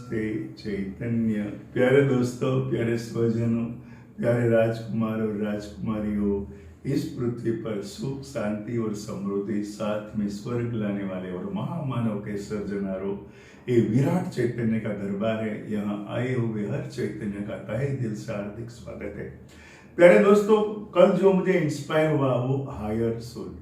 नमस्ते चैतन्य। प्यारे दोस्तों, प्यारे स्वजनों, प्यारे राजकुमार और राजकुमारियों, इस पृथ्वी पर सुख, शांति और समृद्धि, साथ में स्वर्ग लाने वाले और महामानव के सर्जनारों, ये विराट चैतन्य का दरबार है। यहाँ आए हुए हर चैतन्य का तहे दिल से हार्दिक स्वागत है। प्यारे दोस्तों, कल जो मुझे इंस्पायर हुआ वो हायर सोल।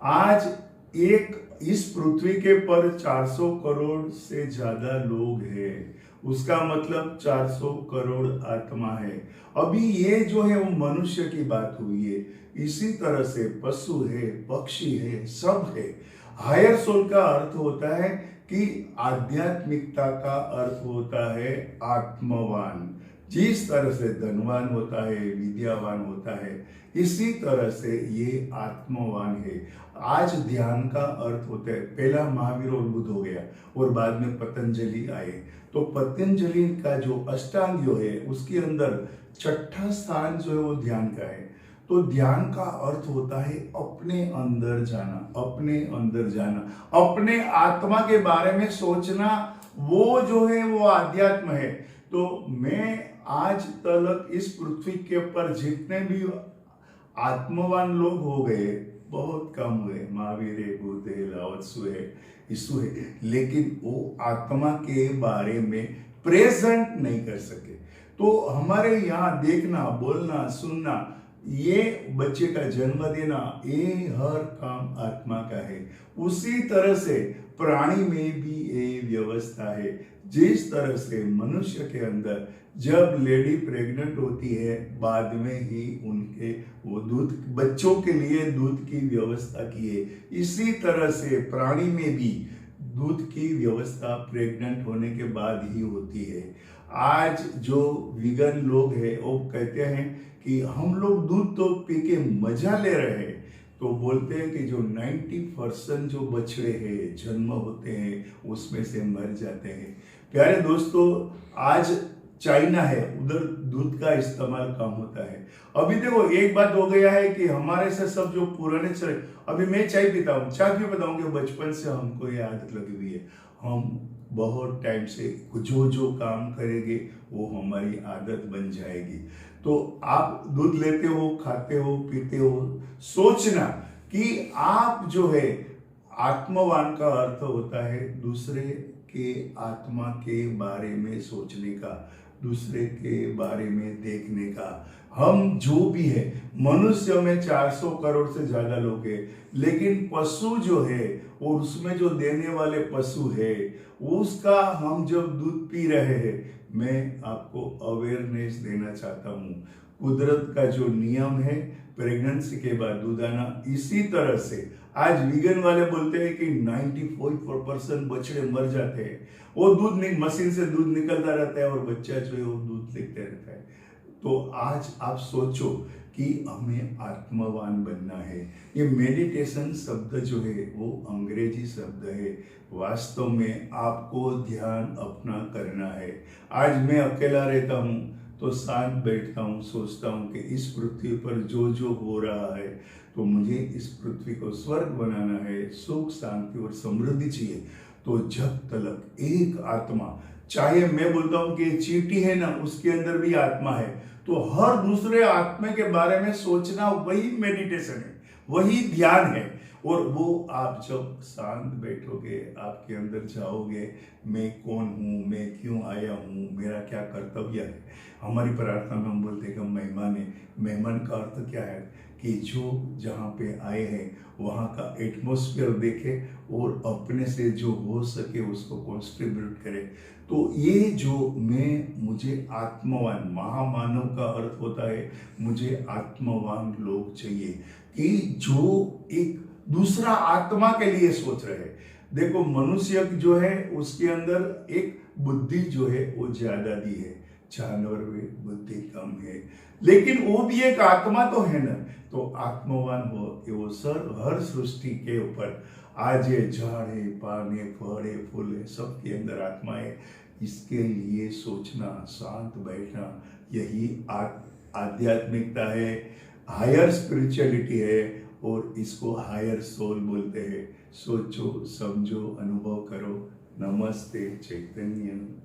आज एक इस पृथ्वी के पर 400 करोड़ से ज्यादा लोग हैं, उसका मतलब 400 करोड़ आत्मा है। अभी ये जो है वो मनुष्य की बात हुई है, इसी तरह से पशु है, पक्षी है, सब है। हायर सोल का अर्थ होता है कि आध्यात्मिकता का अर्थ होता है आत्मवान। जिस तरह से धनवान होता है, विद्यावान होता है, इसी तरह से ये आत्मवान है। आज ध्यान का अर्थ होता है, पहला महावीर और बुद्ध हो गया और बाद में पतंजलि आए। तो पतंजलि का जो अष्टांग जो है उसके अंदर छठा स्थान जो है वो ध्यान का है। तो ध्यान का अर्थ होता है अपने अंदर जाना, अपने अंदर जाना, अपने आत्मा के बारे में सोचना। वो जो है वो आध्यात्म है। तो मैं आज तक इस पृथ्वी के ऊपर जितने भी आत्मवान लोग हो गए बहुत कम हुए। महावीर है, बुद्ध है, लाओ त्सु है, यीशु है, लेकिन वो आत्मा के बारे में प्रेजेंट नहीं कर सके। तो हमारे यहाँ देखना, बोलना, सुनना, ये बच्चे का जन्म देना, ये हर काम आत्मा का है। उसी तरह से प्राणी में भी ये व्यवस्था है। जिस तरह से मनुष्य के अंदर जब लेडी प्रेग्नेंट होती है, बाद में ही उनके वो दूध, बच्चों के लिए दूध की व्यवस्था की है। इसी तरह से प्राणी में भी दूध की व्यवस्था प्रेग्नेंट होने के बाद ही होती है। आज जो विगन लोग हैं वो कहते हैं कि हम लोग दूध तो पी के मजा ले रहे हैं। तो बोलते हैं कि जो 90% जो बछड़े हैं जन्म होते हैं उसमें से मर जाते हैं। प्यारे दोस्तों, आज चाइना है, उधर दूध का इस्तेमाल कम होता है। अभी देखो एक बात हो गया है कि हमारे से सब जो पुराने चले, अभी मैं चाय पीता हूँ, चाय क्यों बताऊँ कि बचपन से हमको ये आदत लगी हुई है। हम बहुत टाइम से जो जो काम करेंगे वो हमारी आदत बन जाएगी। तो आप दूध लेते हो, खाते हो, पीते हो, सोचना कि आप जो है आत्मवान का अर्थ होता है दूसरे के आत्मा के बारे में सोचने का, दूसरे के बारे में देखने का। हम जो भी है, मनुष्य में 400 करोड़ से ज्यादा लोग हैं, लेकिन पशु जो है और उसमें जो देने वाले पशु है, उसका हम जब दूध पी रहे हैं, मैं आपको अवेयरनेस देना चाहता हूँ। कुदरत का जो नियम है प्रेगनेंसी के बाद दूध आना, इसी तरह से आज वीगन वाले बोलते हैं कि 94% बछड़े मर जाते हैं। वो दूध नहीं, मशीन से दूध निकलता रहता है और बच्चा जो है वो दूध लेते रहता है। तो आज आप सोचो कि हमें आत्मवान बनना है। ये मेडिटेशन शब्द जो है वो अंग्रेजी शब्द है। वास्तव में आपको ध्यान अपना करना है। आज मैं अकेला रहता हूँ तो शांत बैठता हूँ, सोचता हूँ कि इस पृथ्वी पर जो जो हो रहा है, तो मुझे इस पृथ्वी को स्वर्ग बनाना है, सुख, शांति और समृद्धि चाहिए। तो जब तक एक आत्मा, चाहे मैं बोलता हूँ कि चींटी है ना, उसके अंदर भी आत्मा है, तो हर दूसरे आत्मा के बारे में सोचना वही मेडिटेशन है, वही ध्यान है। और वो आप जब शांत बैठोगे, आपके अंदर जाओगे, मैं कौन हूँ, मैं क्यों आया हूँ, मेरा क्या कर्तव्य है। हमारी प्रार्थना में हम बोलते हैं कि मेहमान है। मेहमान का अर्थ क्या है कि जो जहाँ पे आए हैं वहाँ का एटमॉस्फेयर देखे और अपने से जो हो सके उसको कॉन्ट्रीब्यूट करे। तो ये जो मुझे आत्मवान, महामानव का अर्थ होता है मुझे आत्मवान लोग चाहिए कि जो एक दूसरा आत्मा के लिए सोच रहे हैं। देखो मनुष्य जो है उसके अंदर एक बुद्धि जो है वो ज्यादा दी है, जानवर में बुद्धि कम है, लेकिन वो भी एक आत्मा तो है ना। तो आत्मवान हो वो सर हर सृष्टि के ऊपर, आज ये झाड़ है, पान है, फल है, फूल है, सबके अंदर आत्मा है। इसके लिए सोचना, शांत बैठना, यही आध्यात्मिकता है, हायर स्पिरिचुअलिटी है और इसको हायर सोल बोलते हैं। सोचो, समझो, अनुभव करो। नमस्ते चैतन्य।